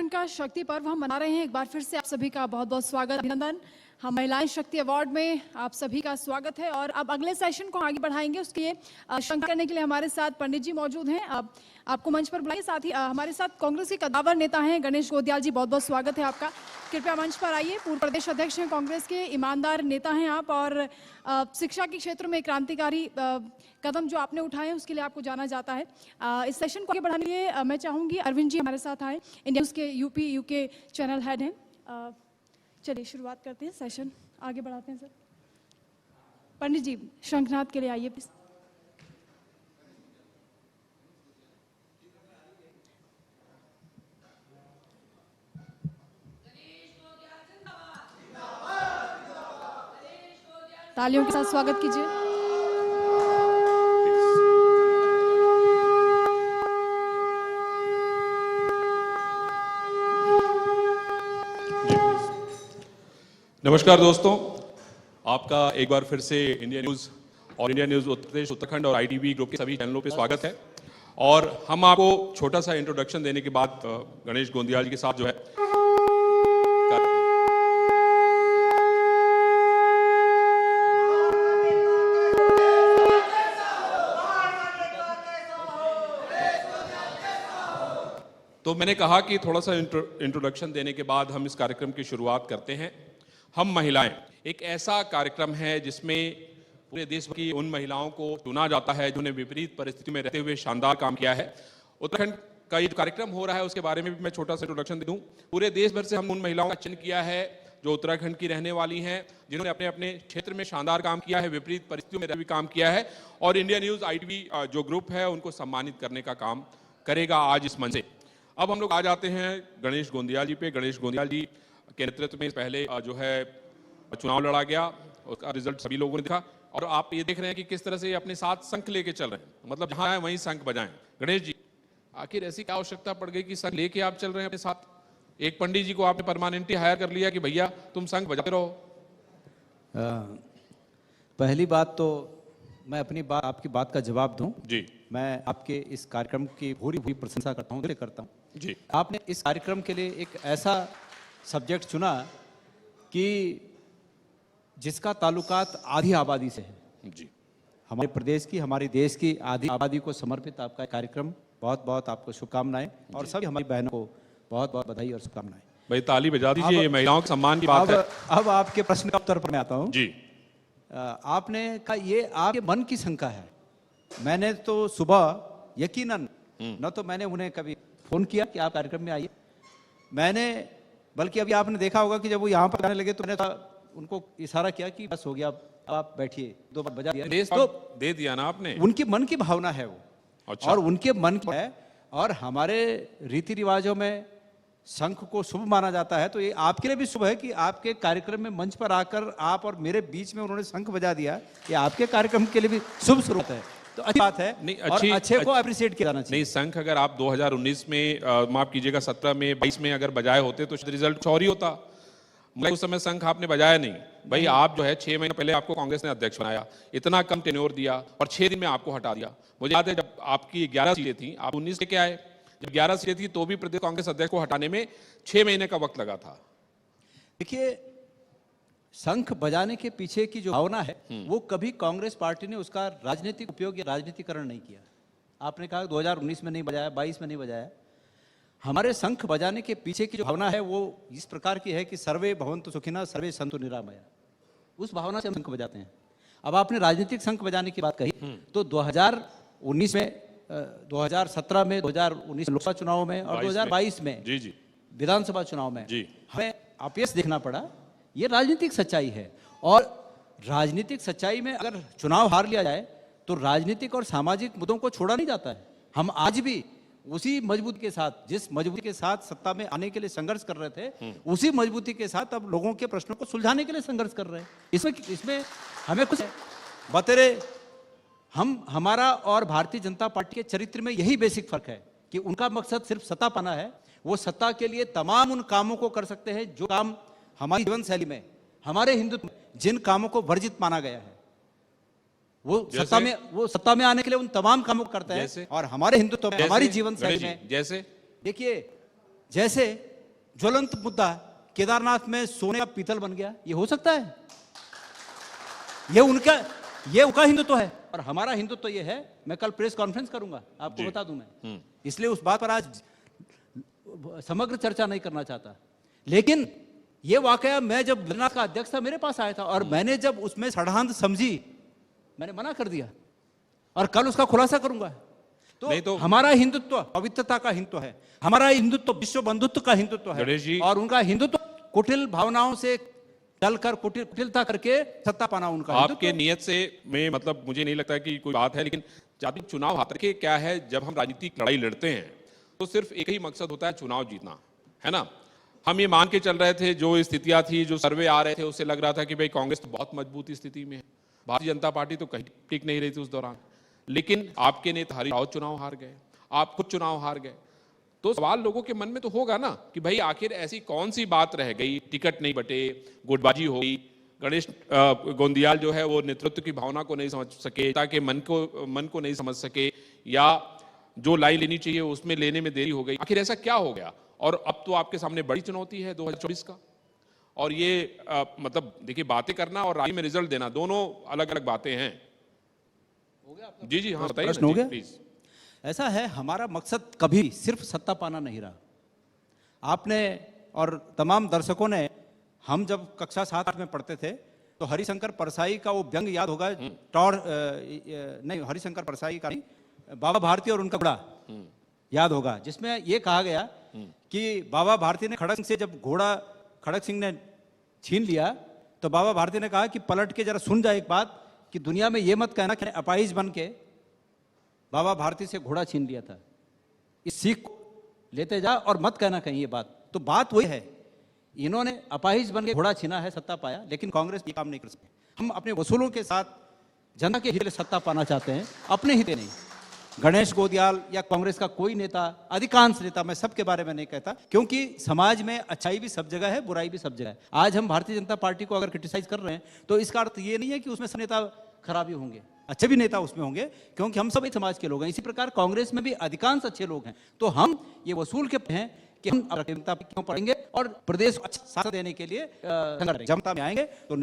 उत्तराखंड का शक्ति पर्व हम मना रहे हैं। एक बार फिर से आप सभी का बहुत बहुत स्वागत, अभिनंदन। हम महिलाएं शक्ति अवार्ड में आप सभी का स्वागत है और अब अगले सेशन को आगे बढ़ाएंगे। उसके लिए शंका करने के लिए हमारे साथ पंडित जी मौजूद हैं। अब आपको मंच पर बुलाइए। साथ ही हमारे साथ कांग्रेस के कद्दावर नेता हैं गणेश गोंदियाल जी, बहुत बहुत स्वागत है आपका। कृपया मंच पर आइए। पूर्व प्रदेश अध्यक्ष हैं कांग्रेस के, ईमानदार नेता हैं आप और शिक्षा के क्षेत्र में क्रांतिकारी कदम जो आपने उठाए हैं उसके लिए आपको जाना जाता है। इस सेशन को आगे बढ़ाने के लिए मैं चाहूंगी अरविंद जी हमारे साथ आए, इंडिया न्यूज़ के यूपी यूके चैनल हेड हैं। चलिए शुरुआत करते हैं, सेशन आगे बढ़ाते हैं। सर पंडित जी शंखनाद के लिए आइए प्लीज। तालियों के साथ स्वागत कीजिए। नमस्कार दोस्तों, आपका एक बार फिर से इंडिया न्यूज़ और इंडिया न्यूज़ उत्तर प्रदेश उत्तराखंड और आईटीवी ग्रुप के सभी चैनलों पे स्वागत है। और हम आपको छोटा सा इंट्रोडक्शन देने के बाद गणेश गोंदियाल जी के साथ जो है तो मैंने कहा कि थोड़ा सा इंट्रोडक्शन देने के बाद हम इस कार्यक्रम की शुरुआत करते हैं। हम महिलाएं एक ऐसा कार्यक्रम है जिसमें पूरे देश की उन महिलाओं को चुना जाता है जिन्होंने विपरीत परिस्थिति में रहते हुए शानदार काम किया है। उत्तराखंड का ये कार्यक्रम हो रहा है उसके बारे में भी मैं छोटा सा इंट्रोडक्शन दे दूं। पूरे देश भर से हम उन महिलाओं का चयन किया है जो उत्तराखंड की रहने वाली हैं, जिन्होंने अपने अपने क्षेत्र में शानदार काम किया है, विपरीत परिस्थितियों में भी काम किया है और इंडिया न्यूज़ आईटीवी जो ग्रुप है उनको सम्मानित करने का काम करेगा आज इस मंच से। अब हम लोग आ जाते हैं गणेश गोंदियाल जी पे। गणेश गोंदियाल जी के नेतृत्व में पहले जो है चुनाव लड़ा गया, उसका रिजल्ट सभी लोगों ने देखा और आप ये देख रहे हैं कि किस तरह से अपने साथ शंख लेके चल रहे हैं, मतलब जहां आए वहीं शंख बजाएं। गणेश जी, आखिर ऐसी क्या आवश्यकता पड़ गई कि शंख लेके आप चल रहे हैं अपने साथ? एक पंडित जी को आपने परमानेंटली हायर कर लिया कि भैया तुम शंख बजाते रहो। पहली बात तो मैं अपनी बात आपकी बात का जवाब दूं जी। मैं आपके इस कार्यक्रम की भूरी प्रशंसा करता हूं जी। आपने इस कार्यक्रम के लिए एक ऐसा सब्जेक्ट चुना कि जिसका ताल्लुकात आधी आबादी से है। जी। हमारे प्रदेश की, हमारे देश की आधी आबादी को समर्पित आपका कार्यक्रम। बहुत बहुत आपको शुभकामनाएं और सभी हमारी बहनों को बहुत बहुत बधाई और शुभकामनाएं। भाई ताली बजा दीजिए, ये महिलाओं के सम्मान की बात है। अब आपके प्रश्न का उत्तर पर मैं आता हूं। जी। आपने कहा ये आपके मन की शंका है। मैंने तो सुबह यकीनन न तो मैंने उन्हें कभी फोन किया कि आप कार्यक्रम में आइए, मैंने बल्कि अभी आपने देखा होगा कि जब वो यहाँ पर आने लगे तो मैंने उनको इशारा किया कि बस हो गया, अब आप बैठिए, 2 बार बजा दिया तो दे दिया ना आपने। उनके मन की भावना है वो। अच्छा। और उनके मन की है और हमारे रीति रिवाजों में शंख को शुभ माना जाता है, तो ये आपके लिए भी शुभ है कि आपके कार्यक्रम में मंच पर आकर आप और मेरे बीच में उन्होंने शंख बजा दिया। ये आपके कार्यक्रम के लिए भी शुभ शुरुआत है, तो अच्छी बात है। नहीं, और अच्छे को अप्रिशिएट किया जाना चाहिए। नहीं, शंख अगर आप 2019 में माफ कीजिएगा 17 में 22 में अगर बजाए होते तो रिजल्ट और ही होता। मुझे उस समय शंख आपने बजाया नहीं भाई। आप जो है 6 महीने पहले आपको कांग्रेस ने अध्यक्ष बनाया, इतना कम टेन्योर दिया और 6 दिन में आपको हटा दिया। मुझे याद है जब आपकी 11 सीटें थी, आप 19 लेके आए। जब 11 सीटें थी तो भी प्रदेश कांग्रेस अध्यक्ष को हटाने में 6 महीने का वक्त लगा था। देखिए, शंख बजाने के पीछे की जो भावना है वो कभी कांग्रेस पार्टी ने उसका राजनीतिक उपयोग या राजनीतिकरण नहीं किया। आपने कहा 2019 में नहीं बजाया, 22 में नहीं बजाया। हमारे शंख बजाने के पीछे की जो भावना है वो इस प्रकार की है कि सर्वे भवन्तु सुखिनः सर्वे सन्तु निरामया। उस भावना से हम शंख बजाते हैं। अब आपने राजनीतिक शंख बजाने की बात कही तो 2019 में 2017 में, 2019 लोकसभा चुनाव में और 2022 में जी विधानसभा चुनाव में जी हमें अपयश देखना पड़ा। ये राजनीतिक सच्चाई है और राजनीतिक सच्चाई में अगर चुनाव हार लिया जाए तो राजनीतिक और सामाजिक मुद्दों को छोड़ा नहीं जाता है। हम आज भी उसी मजबूती के साथ, जिस मजबूती के साथ सत्ता में आने के लिए संघर्ष कर रहे थे, उसी मजबूती के साथ अब लोगों के प्रश्नों को सुलझाने के लिए संघर्ष कर रहे हैं। इसमें हमें कुछ बतेरे हमारा और भारतीय जनता पार्टी के चरित्र में यही बेसिक फर्क है कि उनका मकसद सिर्फ सत्ता पाना है। वो सत्ता के लिए तमाम उन कामों को कर सकते हैं जो काम हमारी जीवन शैली में, हमारे हिंदुत्व में जिन कामों को वर्जित माना गया है। वो सत्ता में आने के लिए उन तमाम कामों को करता है और हमारे हिंदुत्व में, हमारी जीवन शैली में, जैसे देखिए, जैसे ज्वलंत मुद्दा केदारनाथ में सोने का पीतल बन गया, ये हो सकता है? ये उनका हिंदुत्व है और हमारा हिंदुत्व ये है। मैं कल प्रेस कॉन्फ्रेंस करूंगा, आपको बता दूं मैं, इसलिए उस बात पर आज समग्र चर्चा नहीं करना चाहता। लेकिन ये वाकया, मैं जब बद्रीनाथ का अध्यक्ष था मेरे पास आया था और मैंने जब उसमें षड्यंत्र समझी, मैंने मना कर दिया और कल उसका खुलासा करूंगा। तो हमारा हिंदुत्व पवित्रता का हिंदुत्व है, हमारा हिंदुत्व विश्व बंधुत्व का हिंदुत्व है और उनका हिंदुत्व कुटिल भावनाओं से चलकर कुटिलता करके सत्ता पाना उनका आपके नियत से में मतलब मुझे नहीं लगता कि कोई बात है, लेकिन जब चुनाव हाथ रखे क्या है, जब हम राजनीतिक लड़ाई लड़ते हैं तो सिर्फ एक ही मकसद होता है, चुनाव जीतना, है ना। हम ये मान के चल रहे थे, जो स्थितियां थी, जो सर्वे आ रहे थे, उससे लग रहा था कि भाई कांग्रेस तो बहुत मजबूत स्थिति में है, भारतीय जनता पार्टी तो कहीं टिक नहीं रही थी उस दौरान। लेकिन आपके नेता हरीश चुनाव हार गए, आप खुद चुनाव हार गए, तो सवाल लोगों के मन में तो होगा ना कि भाई आखिर ऐसी कौन सी बात रह गई, टिकट नहीं बटे, गुटबाजी हो गई, गणेश गोंदियाल जो है वो नेतृत्व की भावना को नहीं समझ सके, ताकि मन को नहीं समझ सके, या जो लाइन लेनी चाहिए उसमें लेने में देरी हो गई। आखिर ऐसा क्या हो गया? और अब तो आपके सामने बड़ी चुनौती है 2024 का, और ये मतलब देखिए, बातें करना और रैली में रिजल्ट देना दोनों अलग अलग बातें हैं। जी जी हाँ बताइए, प्रश्न हो गया? प्लीज। ऐसा है, हमारा मकसद कभी सिर्फ सत्ता पाना नहीं रहा। आपने और तमाम दर्शकों ने, हम जब कक्षा 7-8 में पढ़ते थे तो हरिशंकर परसाई का वो व्यंग याद होगा, नहीं हरिशंकर परसाई का नहीं, बाबा भारती और उनका घोड़ा याद होगा, जिसमें ये कहा गया कि बाबा भारती ने खड़क सिंह से, जब घोड़ा खड़क सिंह ने छीन लिया तो बाबा भारती ने कहा कि पलट के जरा सुन जाए एक बात, कि दुनिया में ये मत कहना कि अपाहिज बन के बाबा भारती से घोड़ा छीन लिया था। इस सीख को लेते जा और मत कहना कहीं ये बात। तो बात वही है, इन्होंने अपाहिज बन के घोड़ा छीना है, सत्ता पाया, लेकिन कांग्रेस ये काम नहीं कर सकती। हम अपने वसूलों के साथ जनता के हित में सत्ता पाना चाहते हैं, अपने हित नहीं। गणेश गोंदियाल या कांग्रेस का कोई नेता, अधिकांश नेता, मैं सबके बारे में नहीं कहता, क्योंकि समाज में अच्छाई भी सब जगह है, बुराई भी सब जगह है। आज हम भारतीय जनता पार्टी को अगर क्रिटिसाइज कर रहे हैं तो इसका अर्थ ये नहीं है कि उसमें सब नेता खराब ही होंगे, अच्छे भी नेता उसमें होंगे, क्योंकि हम सभी समाज के लोग हैं। इसी प्रकार कांग्रेस में भी अधिकांश अच्छे लोग हैं। तो हम ये वसूल के हैं कि हम जनता पे क्यों पड़ेंगे और प्रदेश को अच्छा साथ देने के लिए जनता में आएंगे। तो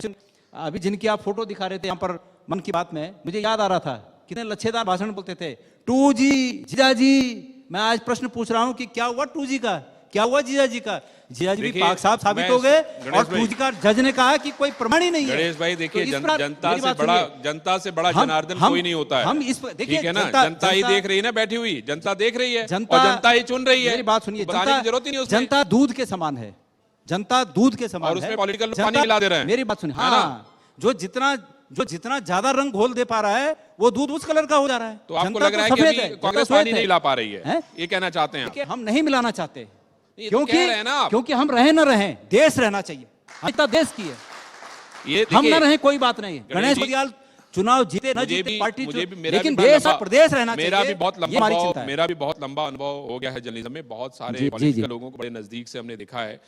अभी जिनकी आप फोटो दिखा रहे थे यहाँ पर मन की बात में, मुझे याद आ रहा था कितने लच्छेदार भाषण बोलते थे, 2G जीजाजी। मैं आज प्रश्न पूछ रहा हूं कि क्या हुआ 2G का, क्या हुआ जीजाजी का? जीजाजी भी पाक साहब साबित हो गए और 2G का जज ने कहा कि कोई प्रमाण ही नहीं है। गणेश भाई देखिए, जनता से बड़ा जनार्दन कोई नहीं होता है। हम इस देखिए है ना, जनता ही देख रही है ना, बैठी हुई जनता देख रही है, और जनता ही चुन रही है। मेरी बात सुनिए, जरूरत ही नहीं उसमें। जनता दूध के समान है, जनता दूध के समान और उसमें पॉलिटिकल पानी मिला दे रहे हैं। मेरी बात सुनिए, हाँ, जो जितना ज्यादा रंग घोल दे पा रहा है वो दूध उस कलर का हो जा रहा है। तो आपको लग रहा है कि कांग्रेस पानी नहीं ला पा रही है, ये कहना चाहते हैं? हम नहीं मिलाना चाहते, क्योंकि क्योंकि हम रहे न रहे, देश रहना चाहिए, इतना देश की है, ये हम न रहे कोई बात नहीं है। गणेश गोंदियाल चुनाव जीते न जीते पार्टी, लेकिन देश और प्रदेश रहना चाहिए। मेरा भी बहुत लंबा अनुभव हो गया है जर्नलिज्म में, बहुत सारे पॉलिटिकल लोगों को बड़े नजदीक से हमने देखा है।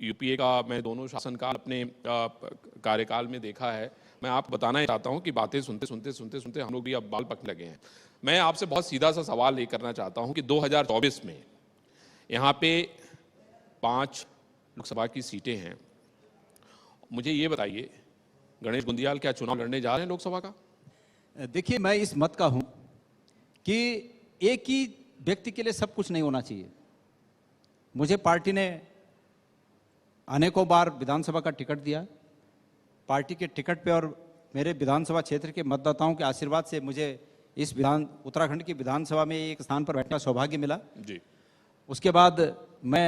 यूपीए का मैं दोनों शासनकाल अपने कार्यकाल में देखा है। मैं आपको बताना चाहता हूं कि बातें सुनते हम लोग भी अब बाल पकने लगे हैं। मैं आपसे बहुत सीधा सा सवाल ये करना चाहता हूं कि 2024 में यहाँ पे 5 लोकसभा की सीटें हैं। मुझे ये बताइए, गणेश गोंदियाल क्या चुनाव लड़ने जा रहे हैं लोकसभा का? देखिए, मैं इस मत का हूं कि एक ही व्यक्ति के लिए सब कुछ नहीं होना चाहिए। मुझे पार्टी ने अनेकों बार विधानसभा का टिकट दिया, पार्टी के टिकट पे और मेरे विधानसभा क्षेत्र के मतदाताओं के आशीर्वाद से मुझे इस उत्तराखंड की विधानसभा में एक स्थान पर बैठने का सौभाग्य मिला जी। उसके बाद मैं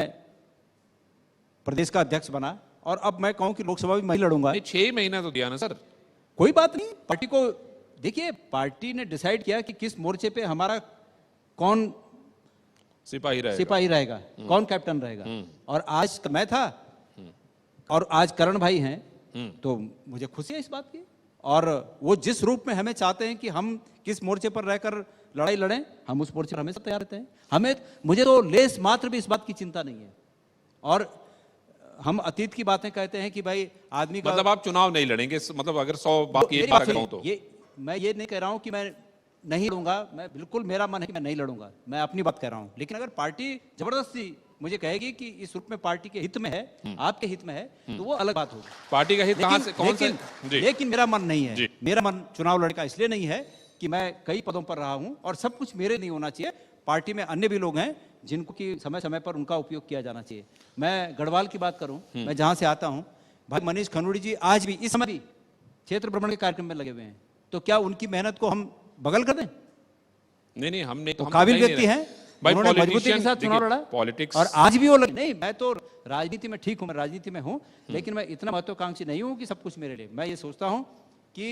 प्रदेश का अध्यक्ष बना और अब मैं कहूं कि लोकसभा भी मैं लड़ूंगा। 6 महीना तो दिया ना सर। कोई बात नहीं, पार्टी को देखिए, पार्टी ने डिसाइड किया कि किस मोर्चे पे हमारा कौन सिपाही रहेगा, कौन कैप्टन रहेगा। और आज मैं था और आज करण भाई हैं, तो मुझे खुशी है इस बात की। और वो जिस रूप में हमें चाहते हैं कि हम किस मोर्चे पर रहकर लड़ाई लड़ें, हम उस मोर्चे पर हमेशा तैयार रहते हैं। मुझे तो लेस मात्र भी इस बात की चिंता नहीं है। और हम अतीत की बातें कहते हैं कि भाई आदमी का मतलब आप चुनाव नहीं लड़ेंगे, मतलब अगर 100 बात की एक बात कहूं तो मैं ये नहीं कह रहा हूं कि मैं नहीं लड़ूंगा, मैं बिल्कुल, मेरा मन है कि मैं नहीं लड़ूंगा, मैं अपनी बात कह रहा हूं। लेकिन अगर पार्टी जबरदस्ती मुझे कहेगी कि इस रूप में पार्टी के हित में है, आपके हित में है, तो वो अलग बात होगी। पार्टी का हित कहां से, कौन से? जी। लेकिन मेरा मन नहीं है, जी। मेरा मन चुनाव लड़ने का इसलिए नहीं है कि मैं कई पदों पर रहा हूं और सब कुछ मेरे नहीं होना चाहिए। पार्टी में अन्य भी लोग हैं जिनको कि समय समय पर उनका उपयोग किया जाना चाहिए। मैं गढ़वाल की बात करूं, मैं जहां से आता हूं, भाई मनीष खनौड़ी जी आज भी इस समय भी क्षेत्र भ्रमण के कार्यक्रम में लगे हुए हैं, तो क्या उनकी मेहनत को हम बगल कर दें? नहीं, हमने तो काबिल व्यक्ति हैं, भाई, उन्होंने मजबूती के साथ चुनाव लड़ा, पॉलिटिक्स और आज भी वो नहीं, मैं तो राजनीति में ठीक हूं, मैं राजनीति में हूं, लेकिन मैं इतना महत्वाकांक्षी नहीं हूं कि सब कुछ मेरे लिए। मैं ये सोचता हूं कि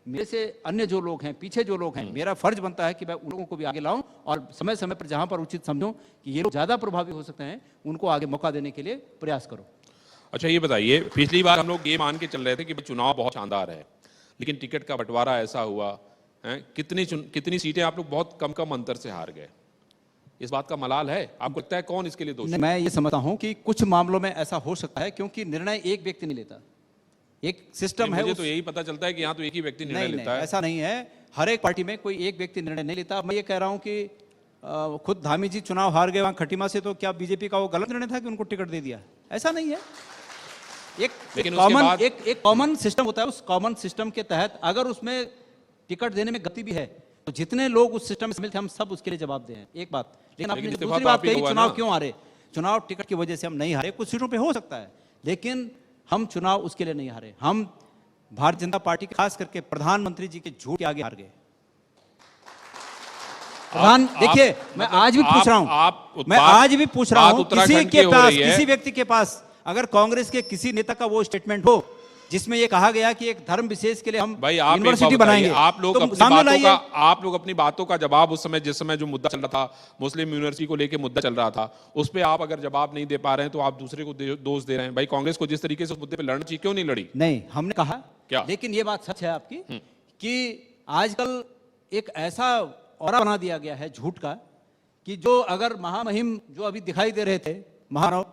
मेरे से अन्य जो लोग हैं, पीछे जो लोग हैं, मेरा फर्ज बनता है कि मैं उन लोगों को भी आगे लाऊं और समय समय पर जहां पर उचित समझूं कि ये लोग ज्यादा प्रभावी हो सकते हैं, उनको आगे मौका देने के लिए प्रयास करो। अच्छा, ये बताइए, पिछली बार हम लोग ये मान के चल रहे थे कि चुनाव बहुत शानदार है, लेकिन टिकट का बंटवारा ऐसा हुआ है, कितनी सीटें आप लोग बहुत कम कम अंतर से हार गए। इस बात का मलाल है? आपको लगता है कौन इसके लिए दोषी? मैं ये समझता हूं कि कुछ मामलों में ऐसा हो सकता है क्योंकि निर्णय एक व्यक्ति नहीं लेता, एक सिस्टम है। मुझे तो यही पता चलता है कि यहाँ तो एक ही व्यक्ति निर्णय लेता है। ऐसा नहीं है, हर एक पार्टी में कोई एक व्यक्ति निर्णय नहीं लेता। मैं ये कह रहा हूं कि खुद धामी जी चुनाव हार गए वहां खटीमा से, तो क्या बीजेपी का वो गलत निर्णय था कि उनको टिकट दे दिया? ऐसा नहीं है। एक कॉमन सिस्टम होता है, उस कॉमन सिस्टम के तहत अगर उसमें टिकट देने में गलती भी है तो जितने लोग उस सिस्टम में शामिल थे हम सब उसके लिए जवाब दें, एक बात। लेकिन आपने दूसरी बात कही, चुनाव क्यों हारे? चुनाव टिकट की वजह से हम नहीं हारे, कुछ सीटों पे हो सकता है, लेकिन हम चुनाव उसके लिए नहीं हारे। हम भारतीय जनता पार्टी के, खास करके प्रधानमंत्री जी के झूठ के आगे हार गए। देखिए, मैं आज भी पूछ रहा हूं, मैं आज भी पूछ रहा हूं, किसी के पास, किसी व्यक्ति के पास अगर कांग्रेस के किसी नेता का वो स्टेटमेंट हो जिसमें ये कहा गया कि एक धर्म विशेष के लिए हम यूनिवर्सिटी बनाएंगे, आप लोग अपनी बातों का जवाब उस समय, जिस समय जो मुद्दा चल रहा था, मुस्लिम यूनिवर्सिटी को लेकर मुद्दा चल रहा था, उस पर आप अगर जवाब नहीं दे पा रहे हैं तो आप दूसरे को दोष दे रहे हैं। भाई, कांग्रेस को जिस तरीके से उस मुद्दे पर लड़ना चाहिए, क्यों नहीं लड़ी? नहीं, हमने कहा क्या, लेकिन ये बात सच है आपकी कि आजकल एक ऐसा औरा बना दिया गया है झूठ का कि जो अगर महामहिम जो अभी दिखाई दे रहे थे महाराव,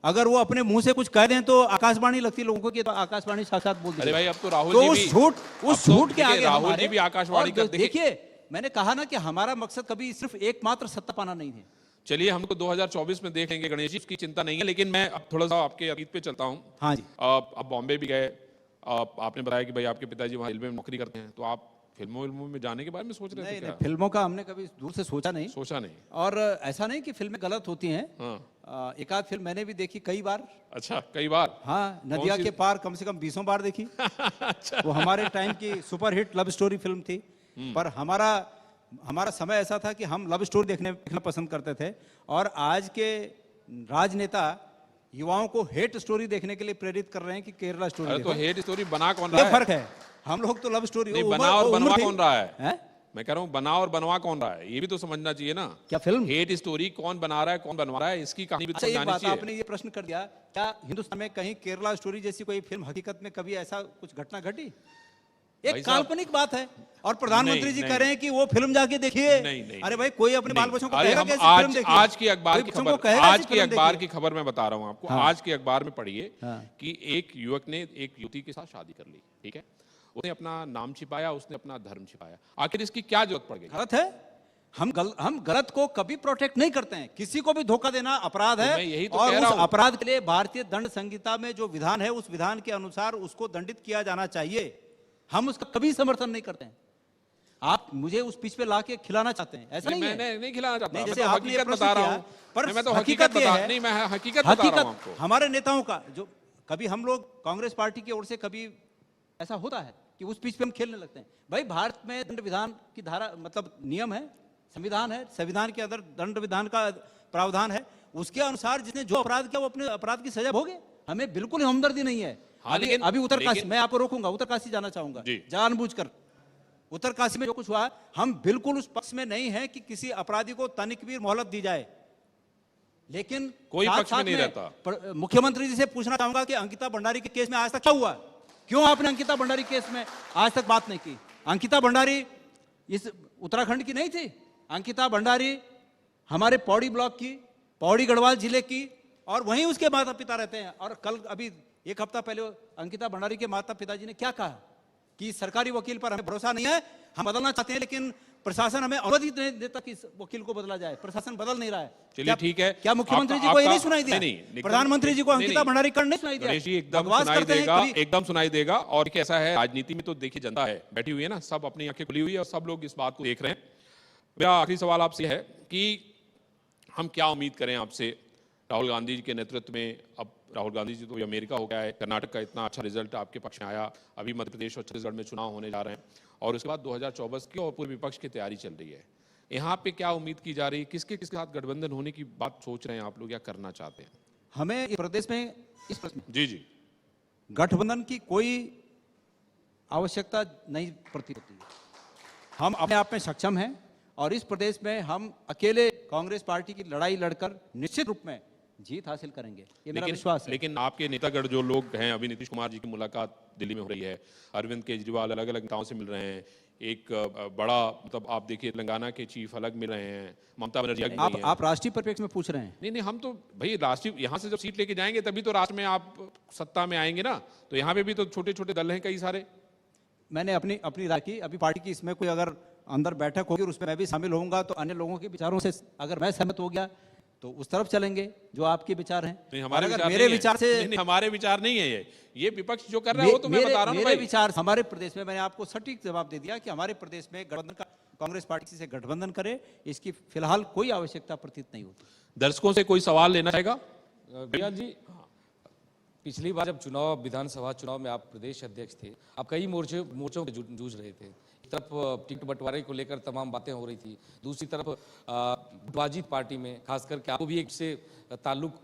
अगर वो अपने मुंह से कुछ कह दें तो आकाशवाणी लगती है लोगों को कि तो आकाशवाणी साथ बोल दी। अरे भाई, अब तो राहुल जी भी उस झूठ के आगे राहुल जी भी आकाशवाणी करते हैं। देखिए, मैंने कहा ना कि हमारा मकसद कभी सिर्फ एकमात्र सत्ता पाना नहीं है। चलिए, हमको 2024 में देख लेंगे गणेश जी, उसकी चिंता नहीं है। लेकिन मैं अब थोड़ा सा आपके अतीत पे चलता हूँ। हाँ जी, अब बॉम्बे भी गए, आपने बताया कि भाई आपके पिताजी वहाँ रेलवे में नौकरी करते हैं, तो आप फिल्मों में जाने के बारे में सोच रहे थे क्या? फिल्मों का हमने कभी दूर से सोचा नहीं। और ऐसा नहीं कि फिल्में गलत होती हैं। हाँ। एक आध फिल्म मैंने भी देखी कई बार। अच्छा, कई बार? हाँ, नदिया के पार कम से कम 20 बार देखी। अच्छा। वो हमारे टाइम की सुपरहिट लव स्टोरी फिल्म थी। पर हमारा समय ऐसा था कि हम लव स्टोरी देखना पसंद करते थे, और आज के राजनेता युवाओं को हेट स्टोरी देखने के लिए प्रेरित कर रहे हैं कि केरला स्टोरी। अरे तो हेट स्टोरी बना कौन रहा है? फर्क है, हम लोग तो लव स्टोरी बना और बनवा कौन रहा है? मैं कह रहा हूँ, बना और बनवा कौन रहा है, ये भी तो समझना चाहिए ना। क्या फिल्म हेट स्टोरी कौन बना रहा है, कौन बनवा रहा है, इसकी कहानी भी तो समझनी चाहिए। आपने ये प्रश्न कर दिया, क्या हिंदुस्तान में कहीं केरला स्टोरी जैसी कोई फिल्म हकीकत में कभी ऐसा कुछ घटना घटी? एक काल्पनिक बात है, और प्रधानमंत्री जी कह रहे हैं कि वो फिल्म जाके देखिए। अरे भाई, कोई अपने बाल बच्चों को कहेगा कैसे फिल्म देखिए? आज की अखबार की खबर मैं बता रहा हूँ आपको। आज के अखबार में पढ़िए कि एक युवक ने एक युवती के साथ शादी कर ली, ठीक है, उसने अपना नाम छिपाया, उसने अपना धर्म छिपाया। आखिर इसकी क्या जरूरत पड़ गई? गलत है। हम गलत को कभी प्रोटेक्ट नहीं करते हैं। किसी को भी धोखा देना अपराध है, यही तो और कह रहा उस अपराध के लिए भारतीय दंड संहिता में जो विधान है, उस विधान के अनुसार उसको दंडित किया जाना चाहिए। हम उसका कभी समर्थन नहीं करते हैं। आप मुझे उस पिच पे लाके खिलाना चाहते हैं, ऐसा नहीं है। मैं नहीं खिलाना चाहता, जैसे आपने ये बता रहा हूं, पर मैं तो हकीकत बता रहा हूं आपको। हमारे नेताओं का जो कभी हम लोग कांग्रेस पार्टी की ओर से कभी ऐसा होता है कि उस पिच पे हम खेलने लगते हैं। भाई, भारत में दंड विधान की धारा, मतलब नियम है, संविधान है, संविधान के अंदर दंड विधान का प्रावधान है, उसके अनुसार जिसने जो अपराध किया वो अपने अपराध की सजा भोगे। हमें बिल्कुल हमदर्दी नहीं है। अभी उत्तरकाशी, मैं आपको रोकूंगा, उत्तरकाशी जाना चाहूंगा जानबूझकर। उत्तरकाशी में जो कुछ हुआ, हम बिल्कुल उस पक्ष में नहीं है कि किसी अपराधी को तनिक भी मोहलत दी जाए, लेकिन कोई पक्ष में नहीं रहता। मुख्यमंत्री जी से पूछना चाहूंगा कि अंकिता भंडारी के केस में आज तक क्या हुआ? क्यों आपने अंकिता भंडारी केस में आज तक बात नहीं की? अंकिता भंडारी इस उत्तराखंड की नहीं थी। अंकिता भंडारी हमारे पौड़ी ब्लॉक की, पौड़ी गढ़वाल जिले की, और वहीं उसके माता पिता रहते हैं। और कल अभी एक हफ्ता पहले अंकिता भंडारी के माता पिताजी ने क्या कहा कि सरकारी वकील पर हमें भरोसा नहीं है, हम बदलना चाहते हैं, लेकिन प्रशासन हमें अनुमति नहीं देता कि इस वकील को बदला जाए, प्रशासन बदल नहीं रहा है। चलिए ठीक है, क्या मुख्यमंत्री आपका- जी को ये नहीं आपका- सुनाई दिया? नहीं, प्रधानमंत्री जी को नहीं, अंकिता नहीं। भंडारी कर्ण नहीं सुनाई दिया? गणेश जी एकदम बकवास सुनाई करते हैं देगा, कभी। एकदम सुनाई देगा। और कैसा है राजनीति में, तो देखिए जनता है बैठी हुई है ना, सब अपनी आंखें खुली हुई है और सब लोग इस बात को देख रहे हैं। मेरा आखिरी सवाल आपसे है कि हम क्या उम्मीद करें आपसे राहुल गांधी जी के नेतृत्व में। अब राहुल गांधी जी तो अमेरिका हो गया है, कर्नाटक का इतना अच्छा रिजल्ट आपके पक्ष में आया, अभी मध्य प्रदेश और छत्तीसगढ़ में चुनाव होने जा रहे हैं, और उसके बाद 2024 की और पूर्व विपक्ष की तैयारी चल रही है। यहाँ पे क्या उम्मीद की जा रही है, किसके किसके साथ गठबंधन होने की बात सोच रहे हैं आप लोग या करना चाहते हैं? हमें इस प्रदेश में इस प्रश्न में जी जी, गठबंधन की कोई आवश्यकता नहीं प्रतीत होती है। हम अपने आप में सक्षम हैं और इस प्रदेश में हम अकेले कांग्रेस पार्टी की लड़ाई लड़कर निश्चित रूप में जीत हासिल करेंगे, ये मेरा विश्वास है। लेकिन आपके नेतागढ़ जो लोग हैं, अभी नीतीश कुमार जी की मुलाकात दिल्ली में हो रही है, अरविंद केजरीवाल अलग अलग नेताओं से मिल रहे हैं, एक बड़ा मतलब आप देखिए तेलंगाना के चीफ अलग मिल रहे हैं, ममता बनर्जी अलग मिली हैं। आप राष्ट्रीय परिप्रेक्ष्य में पूछ रहे हैं? नहीं, हम तो भाई राष्ट्रीय, यहाँ से जब सीट लेके जाएंगे तभी तो राष्ट्र में आप सत्ता में आएंगे ना, तो यहाँ पे भी तो छोटे छोटे दल हैं कई सारे। मैंने अपनी अपनी राय की, अभी पार्टी की इसमें कोई अगर अंदर बैठक होगी और उसमें मैं भी शामिल होऊंगा तो अन्य लोगों के विचारों से अगर मैं सहमत हो गया तो उस तरफ चलेंगे जो आपके विचार हैं। नहीं, हमारे और अगर विचार मेरे नहीं है। विचार से नहीं, हमारे विचार नहीं है ये विपक्ष जो कर रहा है वो तो मैं बता रहा हूँ मेरे भाई। विचार हमारे प्रदेश में, मैंने आपको सटीक जवाब दे दिया कि हमारे प्रदेश में गठबंधन का, कांग्रेस पार्टी से गठबंधन करे, इसकी फिलहाल कोई आवश्यकता प्रतीत नहीं होती। दर्शकों से कोई सवाल लेना चाहेगा? भैया जी, पिछली बार जब चुनाव, विधानसभा चुनाव में आप प्रदेश अध्यक्ष थे, आप कई मोर्चों पे जूझ रहे थे। एक तरफ टिकट बंटवारे को लेकर तमाम बातें हो रही थी, दूसरी तरफ गुटबाजी पार्टी में खास करके आपको भी एक से ताल्लुक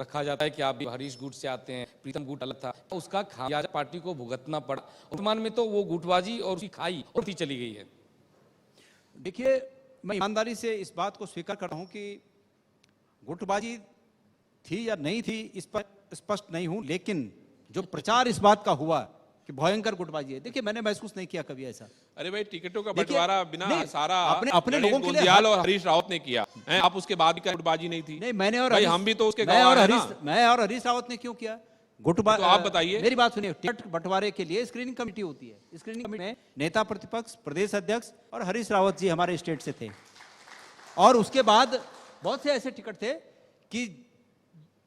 रखा जाता है कि आप भी हरीश गुट से आते हैं, प्रीतम गुट अलग था, तो उसका खामियाजा पार्टी को भुगतना पड़ा। वर्तमान में तो वो गुटबाजी और उसकी खाई और चली गई है। देखिए, मैं ईमानदारी से इस बात को स्वीकार करता हूं कि गुटबाजी थी या नहीं थी इस पर स्पष्ट नहीं हूं, लेकिन जो प्रचार इस बात का हुआ कि भयंकर गुटबाजी है, देखिए मैंने महसूस नहीं किया कभी ऐसा। अरे भाई, टिकटों का देखिए, बंटवारा बिना नहीं, सारा अपने लोगों के लिए गोंदियाल और हरीश रावत ने किया है, आप उसके बाद भी गुटबाजी नहीं थी? नहीं, मैंने और भाई हरीश- हम भी तो उसके मैं गवाह और हैं ना। मैं और हरीश रावत ने क्यों किया गुटबाजी? तो आप बताइए। मेरी बात सुनिए, टिकट बंटवारे के लिए स्क्रीनिंग कमेटी होती है। स्क्रीनिंग कमेटी में नेता प्रतिपक्ष, प्रदेश अध्यक्ष और हरीश रावत जी हमारे स्टेट से थे, और उसके बाद बहुत से ऐसे टिकट थे कि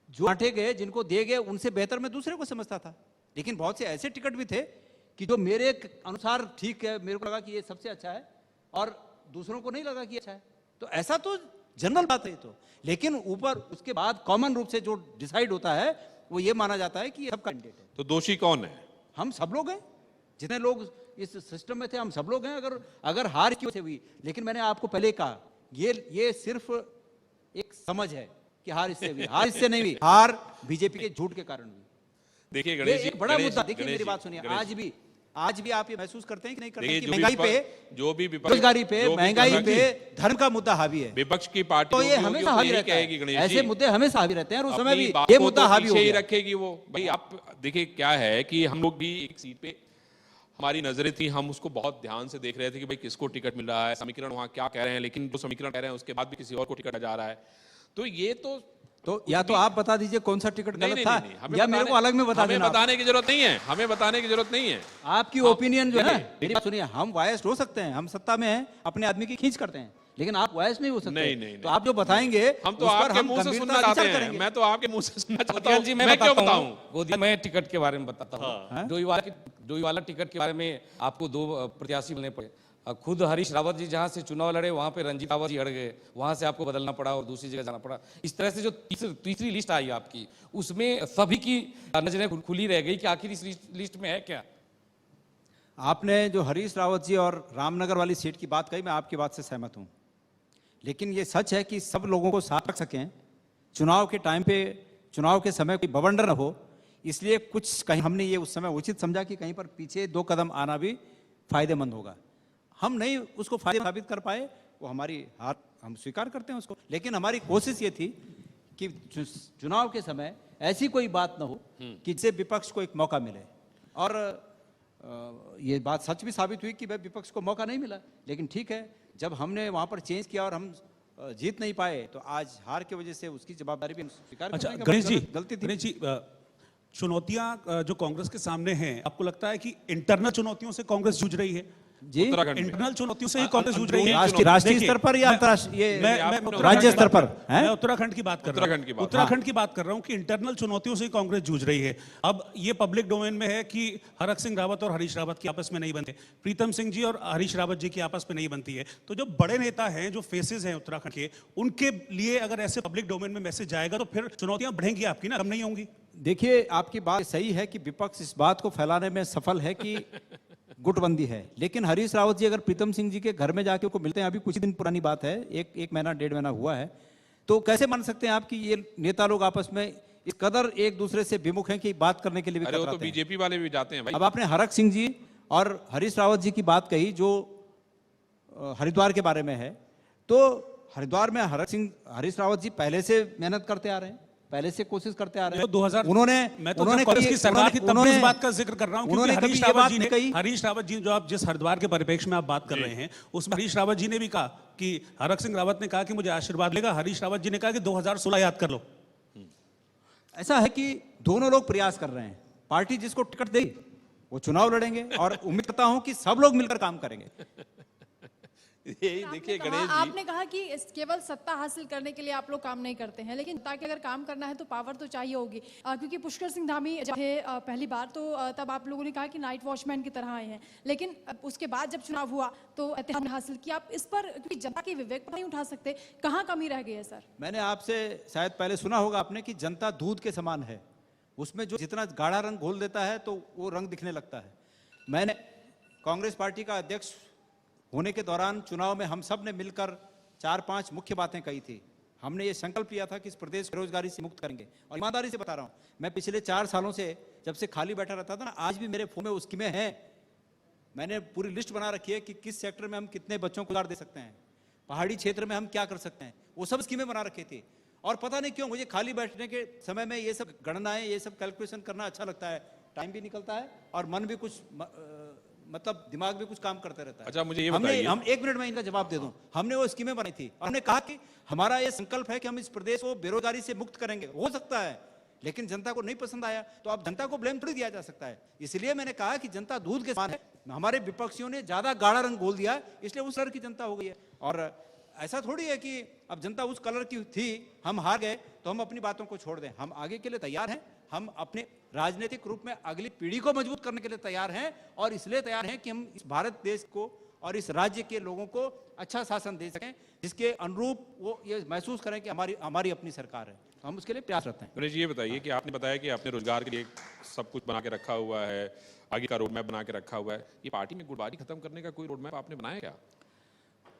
जो बांटे गए, जिनको दिए गए, उनसे बेहतर मैं दूसरे को समझता था। लेकिन बहुत से ऐसे टिकट भी थे कि जो मेरे अनुसार ठीक है, मेरे को लगा कि ये सबसे अच्छा है, और दूसरों को नहीं लगा कि अच्छा है। तो ऐसा तो जनरल बात है तो, लेकिन ऊपर उसके बाद कॉमन रूप से जो डिसाइड होता है वो ये माना जाता है कि ये सबका कैंडिडेट है। तो दोषी कौन है? हम सब लोग हैं, जितने लोग इस सिस्टम में थे हम सब लोग हैं। अगर हार क्यों से हुई, लेकिन मैंने आपको पहले कहा ये सिर्फ एक समझ है कि हार इससे हुई, हार इससे नहीं हुई, हार बीजेपी के झूठ के कारण हुई। देखिए ये गणेश जी, एक बड़ा गणेश मुद्दा। जी, देखिए गणेश मेरी जी, बात सुनिए, गणेश आज भी आप ये महसूस करते हैं कि नहीं करते हैं देखिए, कि महंगाई पे, बेरोजगारी पे, महंगाई पे धर्म का मुद्दा हावी है। विपक्ष की पार्टी तो ये हमेशा हावी रहता कहेगी है, गणेश ऐसे जी, मुद्दे हमेशा हावी रहते हैं, और उस समय अपनी भी बात ये को मुद्दा तो हावी हो पीछे ही गया। रखेगी वो। भाई आप देखिए क्या है कि हम लोग भी एक सीट पे, हमारी नजरें थी, हम उसको बहुत ध्यान से देख रहे थे कि भाई किसको टिकट मिल रहा है, समीकरण वहां क्या कह रहे हैं, लेकिन जो समीकरण कह रहे हैं उसके बाद भी किसी और को टिकट जा रहा है। तो ये तो या तो आप बता दीजिए कौन सा टिकट नहीं, गलत नहीं, था, नहीं, हमें या मेरे को अलग में बता हमें देना आप। बताने की जरूरत नहीं है, हमें बताने की जरूरत नहीं है। आपकी ओपिनियन जो है, मेरी बात सुनिए, हम वायस्ड हो सकते हैं, हम सत्ता में हैं, अपने आदमी की खींच करते हैं, लेकिन आप वायस्ड नहीं हो सकते। नहीं, तो आप जो बताएंगे हम तो उस पर आपके मुंह से गंभीरता सुनना विचार चाहते हैं, करेंगे। मैं तो आपके मुंह से सुनना चाहता गोदिया जी, हूँ, मैं मैं क्यों बताता बताऊं? हूं, गोदिया, मैं टिकट के बारे में बताता हूँ। डोईवाला टिकट के बारे में आपको दो प्रत्याशी मिलने पड़े। खुद हरीश रावत जी जहां से चुनाव लड़े वहां पे रंजीत रावत जी हट गए, वहां से आपको बदलना पड़ा और दूसरी जगह जाना पड़ा। इस तरह से जो तीसरी लिस्ट आई आपकी, उसमें सभी की नजरें खुली रह गई कि आखिर इस लिस्ट में है क्या। आपने जो हरीश रावत जी और रामनगर वाली सीट की बात कही, मैं आपकी बात से सहमत हूं, लेकिन ये सच है कि सब लोगों को साथ रख सकें, चुनाव के टाइम पे, चुनाव के समय कोई बवंडर न हो, इसलिए कुछ कहीं हमने ये उस समय उचित समझा कि कहीं पर पीछे 2 कदम आना भी फायदेमंद होगा। हम नहीं उसको फायदे साबित कर पाए, वो हमारी हार, हम स्वीकार करते हैं उसको, लेकिन हमारी कोशिश ये थी कि चुनाव के समय ऐसी कोई बात ना हो कि जिससे विपक्ष को एक मौका मिले, और ये बात सच भी साबित हुई कि भाई विपक्ष को मौका नहीं मिला। लेकिन ठीक है, जब हमने वहां पर चेंज किया और हम जीत नहीं पाए, तो आज हार की वजह से उसकी जवाबदारी भी हम स्वीकार अच्छा करते हैं। गणेश जी, गलती थी। गणेश जी, चुनौतियां जो कांग्रेस के सामने हैं, आपको लगता है कि इंटरनल चुनौतियों से कांग्रेस जूझ रही है जी उत्तराखंड में। इंटरनल चुनौतियों से ही कांग्रेस जूझ रही है। राष्ट्रीय देखिए, स्तर पर या मैं- अंतर्राष्ट्रीय ये मैं राज्य स्तर पर हैं? मैं उत्तराखंड की बात कर रहा उत्तराखंड की हूँ। बात। उत्तराखंड की बात कर रहा हूँ कि इंटरनल चुनौतियों से ही कांग्रेस जूझ रही है। अब ये पब्लिक डोमेन में है कि हरक सिंह रावत और हरीश रावत की आपस में नहीं बनते, प्रीतम सिंह जी और हरीश रावत जी की आपस में नहीं बनती है। तो जो बड़े नेता हैं, जो फेसेस हैं उत्तराखंड के, उनके लिए अगर ऐसे पब्लिक डोमेन में मैसेज जाएगा तो फिर चुनौतियां बढ़ेंगी आपकी ना, कम नहीं होंगी। देखिए, आपकी बात सही है कि विपक्ष इस बात को फैलाने में सफल है कि गुटबंदी है, लेकिन हरीश रावत जी अगर प्रीतम सिंह जी के घर में जाके उनको मिलते हैं, अभी कुछ दिन पुरानी बात है, एक महीना 1.5 महीना हुआ है, तो कैसे मान सकते हैं आप कि ये नेता लोग आपस में इस कदर एक दूसरे से विमुख हैं कि बात करने के लिए भी अरे वो तो कतराते हैं। बीजेपी वाले भी जाते हैं भाई। अब आपने हरक सिंह जी और हरीश रावत जी की बात कही जो हरिद्वार के बारे में है, तो हरिद्वार में हरीश रावत जी पहले से मेहनत करते आ रहे हैं, पहले से कोशिश करते आ रहे हैं। 2000 उन्होंने मैं तो जब कांग्रेस की सरकार की तब इस बात का जिक्र कर रहा हूं, क्योंकि उन्होंने कभी हरीश ये रावत बात जी नहीं कही। हरीश रावत जी जो आप जिस हरिद्वार के परिप्रेक्ष्य में आप बात कर रहे हैं, उसमें हरीश रावत जी ने भी कहा कि हरक सिंह रावत ने कहा कि मुझे आशीर्वाद लेगा, हरीश रावत जी ने कहा कि 2016 याद कर लो। ऐसा है कि दोनों लोग प्रयास कर रहे हैं, पार्टी जिसको टिकट देगी वो चुनाव लड़ेंगे और उम्मीद करता हूं कि सब लोग मिलकर काम करेंगे। यही देखिए गणेश जी, आपने कहा कि केवल सत्ता हासिल करने के लिए आप लोग काम नहीं करते हैं, लेकिन ताकि अगर काम करना है तो पावर तो चाहिए होगी, क्योंकि पुष्कर सिंह धामी जब थे पहली बार तो तब आप लोगों ने कहा कि नाइट वॉचमैन की तरह आए हैं, लेकिन उसके बाद जब चुनाव हुआ तो ऐतिहासिक हासिल किया। आप इस पर क्योंकि जनता की विवेक पर नहीं उठा सकते, कहाँ कमी रह गई है सर? मैंने आपसे शायद पहले सुना होगा आपने कि जनता दूध के समान है, उसमें जो जितना गाढ़ा रंग घोल देता है तो वो रंग दिखने लगता है। मैंने कांग्रेस पार्टी का अध्यक्ष होने के दौरान चुनाव में हम सब ने मिलकर 4-5 मुख्य बातें कही थी। हमने ये संकल्प लिया था कि इस प्रदेश को बेरोजगारी से मुक्त करेंगे, और ईमानदारी से बता रहा हूँ, मैं पिछले 4 सालों से जब से खाली बैठा रहता था ना, आज भी मेरे फोन में उसकी में है, मैंने पूरी लिस्ट बना रखी है कि किस सेक्टर में हम कितने बच्चों को रोजगार दे सकते हैं, पहाड़ी क्षेत्र में हम क्या कर सकते हैं, वो सब स्कीमें बना रखी थी। और पता नहीं क्यों मुझे खाली बैठने के समय में ये सब गणनाएं, ये सब कैलकुलेशन करना अच्छा लगता है, टाइम भी निकलता है और मन भी कुछ मतलब दिमाग भी कुछ काम करते रहता है। अच्छा मुझे ये हम बताइए, 1 मिनट में इनका जवाब दे दूं, हमने वो स्कीमें बनाई थी और हमने कहा कि हमारा ये संकल्प है कि हम इस प्रदेश को बेरोजगारी से मुक्त करेंगे। हो सकता है लेकिन जनता को नहीं पसंद आया तो अब जनता को ब्लेम थोड़ी दिया जा सकता है। इसलिए मैंने कहा कि जनता दूध के समान है, हमारे विपक्षियों ने ज्यादा गाढ़ा रंग घोल दिया इसलिए उस कलर की जनता हो गई है। और ऐसा थोड़ी है कि अब जनता उस कलर की थी, हम हार गए तो हम अपनी बातों को छोड़ दें। हम आगे के लिए तैयार हैं, हम अपने राजनीतिक रूप में अगली पीढ़ी को मजबूत करने के लिए तैयार हैं और इसलिए तैयार हैं कि हम इस भारत देश को और इस राज्य के लोगों को अच्छा शासन दे सकें, जिसके अनुरूप वो ये महसूस करें कि हमारी अपनी सरकार है। तो हम उसके लिए प्रयास करते हैं। गणेश जी ये बताइए कि आपने बताया कि आपने रोजगार के लिए सब कुछ बना के रखा हुआ है, आगे का रोड मैप बना के रखा हुआ है, ये पार्टी में गुटबाजी खत्म करने का कोई रोड मैप आपने बनाया क्या?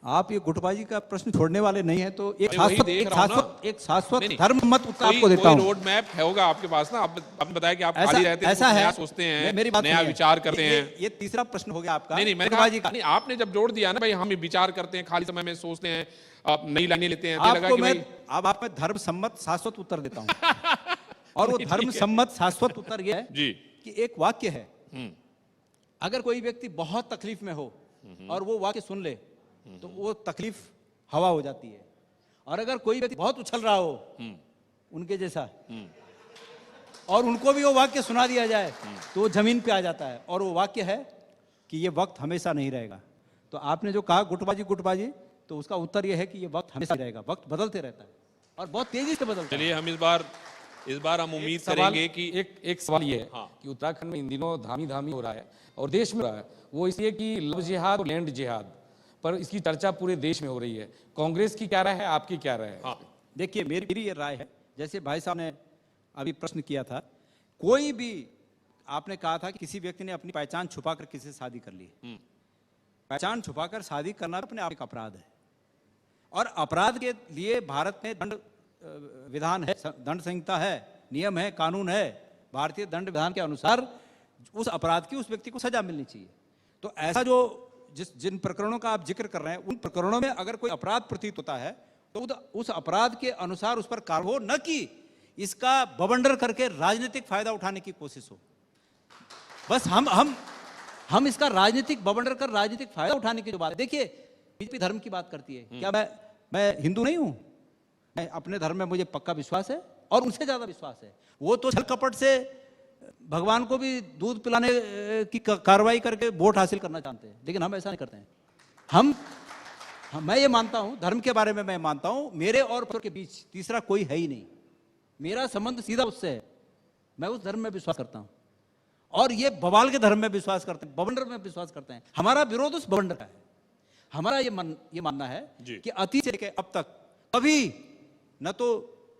आप ये गुटबाजी का प्रश्न छोड़ने वाले नहीं है, तो एक अरे वही शाश्वत देख रहा हूं ना। शाश्वत नहीं, नहीं। धर्म मत उत्तर कोई आपको देता कोई हूं। रोड मैप होगा आपके पास ना, आपने बताया कि आप ऐसा- खाली रहते हैं, ऐसा कुछ है, नया सोचते हैं, मेरी बात नया सुनिए। विचार करते हैं। ये तीसरा प्रश्न हो गया आपका। नहीं मैंने गुटबाजी कहा का नहीं, आपने जब जोड़ दिया ना भाई हम विचार करते हैं, खाली समय में सोचते हैं, आप नई लाइनें लेते हैं, तो लगा आपको कि मैं भाई अब आप में धर्म सम्मत शाश्वत उत्तर देता हूं और वो धर्म सम्मत शाश्वत उत्तर ये है जी कि एक वाक्य है, अगर कोई व्यक्ति बहुत तकलीफ में हो और वो वाक्य सुन ले तो वो तकलीफ हवा हो जाती है, और अगर कोई व्यक्ति बहुत उछल रहा हो उनके जैसा और उनको भी वो वाक्य सुना दिया जाए तो वो जमीन पे आ जाता है, और वो वाक्य है कि ये वक्त हमेशा नहीं रहेगा। तो आपने जो कहा गुटबाजी गुटबाजी, तो उसका उत्तर ये है कि ये वक्त हमेशा रहेगा, वक्त बदलते रहता है और बहुत तेजी से बदलता है। चलिए हम इस बार हम उम्मीद सवाल करेंगे कि एक सवाल ये है कि उत्तराखंड में इन दिनों धामी धामी हो रहा है और देश में हो रहा है, वो इसलिए कि लव जिहाद और लैंड जिहाद पर इसकी चर्चा पूरे देश में हो रही है। कांग्रेस की क्या राय है, आपकी क्या राय है? देखिए मेरी ये राय है, जैसे भाई साहब ने अभी प्रश्न किया था, कोई भी आपने कहा था कि किसी व्यक्ति ने अपनी पहचान छुपाकर किसी से शादी कर ली, पहचान छुपाकर शादी करना अपने आप एक अपराध है और अपराध के लिए भारत में दंड विधान है, दंड संहिता है, नियम है, कानून है। भारतीय दंड विधान के अनुसार उस अपराध की उस व्यक्ति को सजा मिलनी चाहिए। तो ऐसा जो जिन प्रकरणों का आप जिक्र कर रहे हैं, उन प्रकरणों में अगर कोई अपराध प्रतीत होता है तो उस अपराध के अनुसार उस पर कार्रवाई हो, न कि इसका बवंडर करके राजनीतिक फायदा उठाने की कोशिश हो। बस हम इसका राजनीतिक बवंडर कर राजनीतिक फायदा उठाने की जो बात है, देखिए बीजेपी धर्म की बात करती है, क्या मैं हिंदू नहीं हूं? मैं अपने धर्म में मुझे पक्का विश्वास है और उनसे ज्यादा विश्वास है। वो तो छल कपट से भगवान को भी दूध पिलाने की कार्रवाई करके वोट हासिल करना चाहते हैं, लेकिन हम ऐसा नहीं करते हैं। मैं ये मानता हूं, धर्म के बारे में मैं मानता हूं, मेरे और परमेश्वर के बीच तीसरा कोई है ही नहीं। मेरा संबंध सीधा उससे है। मैं उस धर्म में विश्वास करता हूं और ये बवाल के धर्म में विश्वास करते हैं, बवंडर में विश्वास करते हैं। हमारा विरोध उस बवंडर का है। हमारा ये मानना है कि अतीत से लेकर अब तक कभी न तो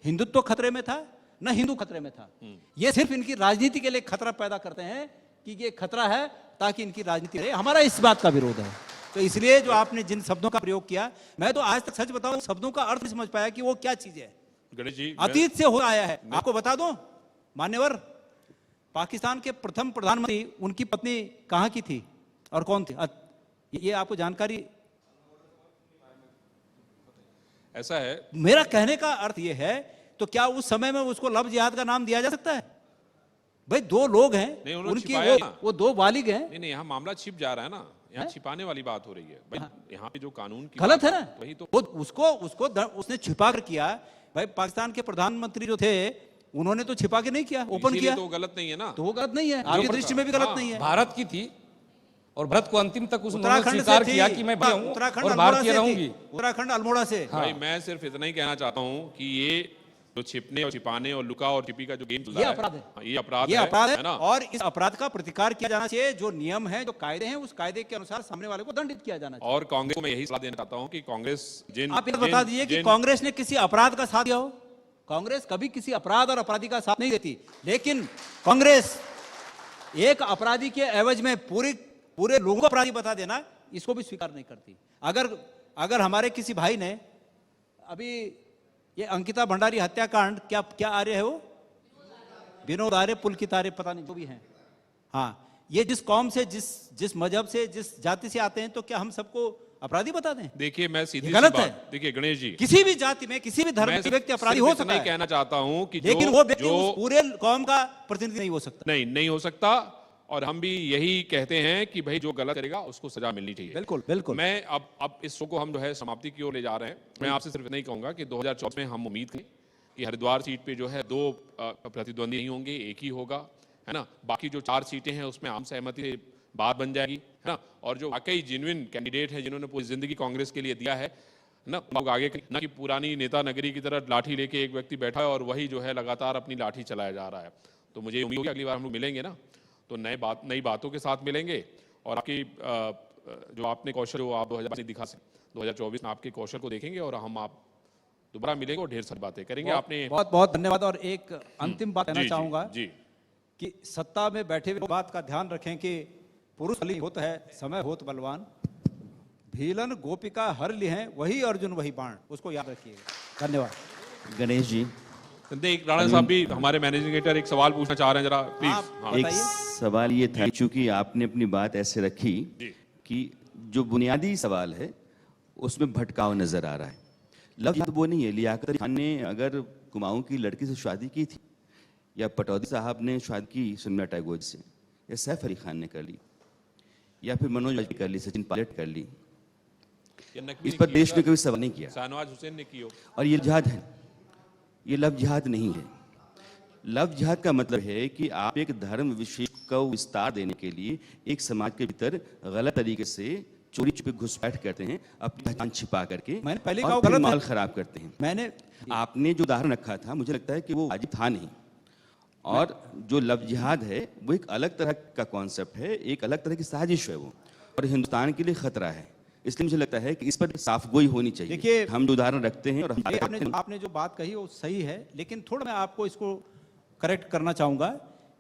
हिंदुत्व खतरे में था न हिंदू खतरे में था। ये सिर्फ इनकी राजनीति के लिए खतरा पैदा करते हैं कि ये खतरा है ताकि इनकी राजनीति रहे। हमारा इस बात का विरोध है। तो इसलिए जो आपने जिन शब्दों का प्रयोग किया, मैं तो आज तक सच बताऊं शब्दों का अर्थ नहीं समझ पाया कि वो क्या चीज है। गणेश जी, अतीत से हो आया है। आपको बता दूं मान्यवर, पाकिस्तान के प्रथम प्रधानमंत्री उनकी पत्नी कहां की थी और कौन थी, ये आपको जानकारी? ऐसा है, मेरा कहने का अर्थ यह है, तो क्या उस समय में उसको लव जिहाद का नाम दिया जा सकता है? भाई दो लोग हैं, नहीं, उन्होंने उनकी छिपाया ना। वो दो बालिग हैं। नहीं, यहाँ मामला छिप जा रहा है ना, यहाँ छिपाने वाली बात हो रही है भाई। यहाँ पे जो कानून की गलत है बात ना। वही तो वो उसने छिपा कर किया। भाई पाकिस्तान के प्रधानमंत्री जो थे उन्होंने तो छिपा के नहीं किया, ओपन इसीलिए किया। तो गलत नहीं है ना। तो वो गलत नहीं है, आपकी दृष्टि में भी गलत नहीं है। भारत की थी और भारत को अंतिम तक उन्होंने उत्तराखंड से स्वीकार थी, किया कि मैं भारतीय हूं उत्तराखंड और अल्मोड़ा भारतीय से रहूंगी। थी, उत्तराखंड अल्मोड़ा से। भाई मैं सिर्फ इतना ही कहना चाहता हूँ कि ये जो छिपने और छिपाने और लुका और छिपी का जो गेम चल ये रहा अपराध है। हाँ, ये अपराध है ना। और इस अपराध का प्रतिकार किया जाना चाहिए। जो नियम है, जो कायदे हैं, उस कायदे के अनुसार सामने वाले को दंडित किया जाना चाहिए। और कांग्रेस को मैं यही सलाह देना चाहता हूँ कि कांग्रेस आप ये बता दीजिए कि कांग्रेस ने किसी अपराध का साथ दिया हो? कांग्रेस कभी किसी अपराध और अपराधी का साथ नहीं देती, लेकिन कांग्रेस एक अपराधी के एवज में पूरे लोगों को अपराधी बता देना, इसको भी स्वीकार नहीं करती। अगर हमारे किसी भाई ने अभी ये अंकिता भंडारी हत्याकांड, क्या आर्य है वो, विनोद आर्य, पुलकित आर्य, पता नहीं जो भी हैं, हाँ, ये जिस कौम से, जिस मजहब से, जिस जाति से आते हैं, तो क्या हम सबको अपराधी बता दें? देखिए मैं सीधी सी गलत बात, है। देखिए गणेश जी, किसी भी जाति में, किसी भी धर्म मैं के व्यक्ति अपराधी सिर्फ हो इतना सकता ही है, कहना चाहता हूँ कि लेकिन वो व्यक्ति उस पूरे कौम का प्रतिनिधि नहीं हो सकता। नहीं हो सकता। और हम भी यही कहते हैं कि भाई जो गलत करेगा उसको सजा मिलनी चाहिए। बिल्कुल बिल्कुल। मैं अब इस शो को हम जो है समाप्ति की ओर ले जा रहे हैं। मैं आपसे सिर्फ इतना ही कहूंगा कि 2024 में हम उम्मीद करें कि हरिद्वार सीट पे जो है 2 प्रतिद्वंदी नहीं होंगे, एक ही होगा, है ना। बाकी जो 4 सीटें हैं उसमें आम सहमति से बात बन जाएगी, है ना। और जो वाकई जेन्युइन कैंडिडेट है, जिन्होंने पूरी जिंदगी कांग्रेस के लिए दिया है ना, लोग आगे ना कि पुरानी नेता नगरी की तरह लाठी लेके एक व्यक्ति बैठा है और वही जो है लगातार अपनी लाठी चलाया जा रहा है। तो मुझे उम्मीद है कि अगली बार हम लोग मिलेंगे ना, तो नई बातों के साथ मिलेंगे। और आपकी जो आपने कौशल, जो आप 2022 दिखा सके, 2024 में आपके कौशल को देखेंगे और हम आप दोबारा मिलेंगे और ढेर सारी बातें करेंगे। आपने बहुत बहुत धन्यवाद। और एक अंतिम बात कहना चाहूंगा जी कि सत्ता में बैठे हुए बात का ध्यान रखें कि पुरुष बली होता है, समय होत बलवान, भीलन गोपिका हर लिहें, वही अर्जुन वही बाण, उसको याद रखिएगा। धन्यवाद। गणेश जी, एक राणा साहब भी हमारे मैनेजिंग एडिटर एक सवाल पूछना चाह रहे हैं, जरा प्लीज। हाँ। एक सवाल ये था, चूंकि आपने अपनी बात ऐसे रखी कि जो बुनियादी सवाल है उसमें भटकाव नजर आ रहा है। लफ्ज तो वो नहीं है। लियाकत अली खान ने अगर कुमाऊं की लड़की से शादी की थी, या पटौदी साहब ने शादी की सुमित्रा टैगोर से, या सैफ अली खान ने कर ली, या फिर मनोज वाजपेयी कर ली, सचिन पायलट कर ली, इस पर देश ने कभी सवाल नहीं किया। शाहनवाज हुसैन ने की हो। और ये जिहाद है, ये लव जिहाद नहीं है। लव जिहाद का मतलब है कि आप एक धर्म विशेष को विस्तार देने के लिए एक समाज के भीतर गलत तरीके से चोरी छुपे घुसपैठ करते हैं, अपनी पहचान छिपा करके, मैंने पहले और कहा फिर गलत है। माल खराब करते हैं। आपने जो उदाहरण रखा था, मुझे लगता है कि वो वाजिब था नहीं। और जो लव जिहाद है वो एक अलग तरह का कॉन्सेप्ट है, एक अलग तरह की साजिश है वो, और हिंदुस्तान के लिए खतरा है। इसलिए मुझे लगता है कि इस पर साफ गोई होनी चाहिए। देखिए, हम जो उदाहरण रखते हैं और आपने जो बात कही वो सही है, लेकिन थोड़ा मैं आपको इसको करेक्ट करना चाहूंगा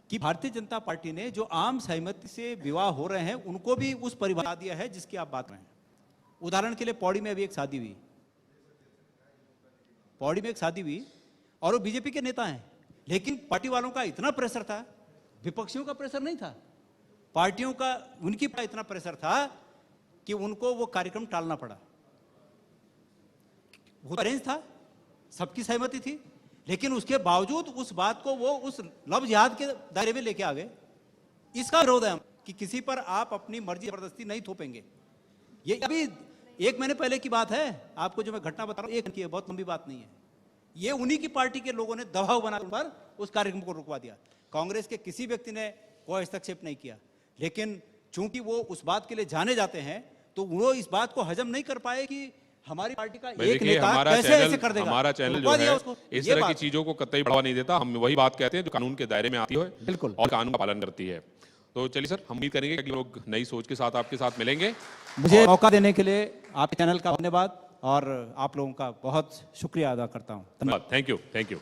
कि भारतीय जनता पार्टी ने जो आम सहमति से विवाह हो रहे हैं उनको भी उस परिभाषा दिया है जिसकी आप बात कर रहे हैं। उदाहरण के लिए पौड़ी में अभी एक शादी हुई, पौड़ी में एक शादी हुई और वो बीजेपी के नेता हैं, लेकिन पार्टी वालों का इतना प्रेशर था, विपक्षियों का प्रेशर नहीं था, पार्टियों का, उनकी इतना प्रेशर था कि उनको वो कार्यक्रम टालना पड़ा। वो अरेंज था, सबकी सहमति थी, लेकिन उसके बावजूद उस बात को वो उस लव जिहाद के दायरे में लेके आ गए। इसका विरोध है हम कि किसी पर आप अपनी मर्जी जबरदस्ती नहीं थोपेंगे। ये अभी 1 महीने पहले की बात है, आपको जो मैं घटना बता रहा हूं, एक की है, बहुत लंबी बात नहीं है। ये उन्हीं की पार्टी के लोगों ने दबाव बनाकर उस कार्यक्रम को रुकवा दिया। कांग्रेस के किसी व्यक्ति ने कोई हस्तक्षेप नहीं किया, लेकिन चूंकि वो उस बात के लिए जाने जाते हैं तो वो इस बात को हजम नहीं कर पाए कि हमारी पार्टी का एक देखिए नेता कैसे ऐसे कर देगा। हमारा चैनल जो रुकवा दिया है उसको। इस ये तरह की बात। चीजों को कतई बढ़ावा नहीं देता। हम वही बात कहते हैं जो कानून के दायरे में आती है बिल्कुल। और कानून का पालन करती है। तो चलिए सर, हम उम्मीद करेंगे कि लोग नई सोच के साथ आपके साथ मिलेंगे। मुझे मौका देने के लिए आपके चैनल का धन्यवाद और आप लोगों का बहुत शुक्रिया अदा करता हूँ। Thank you.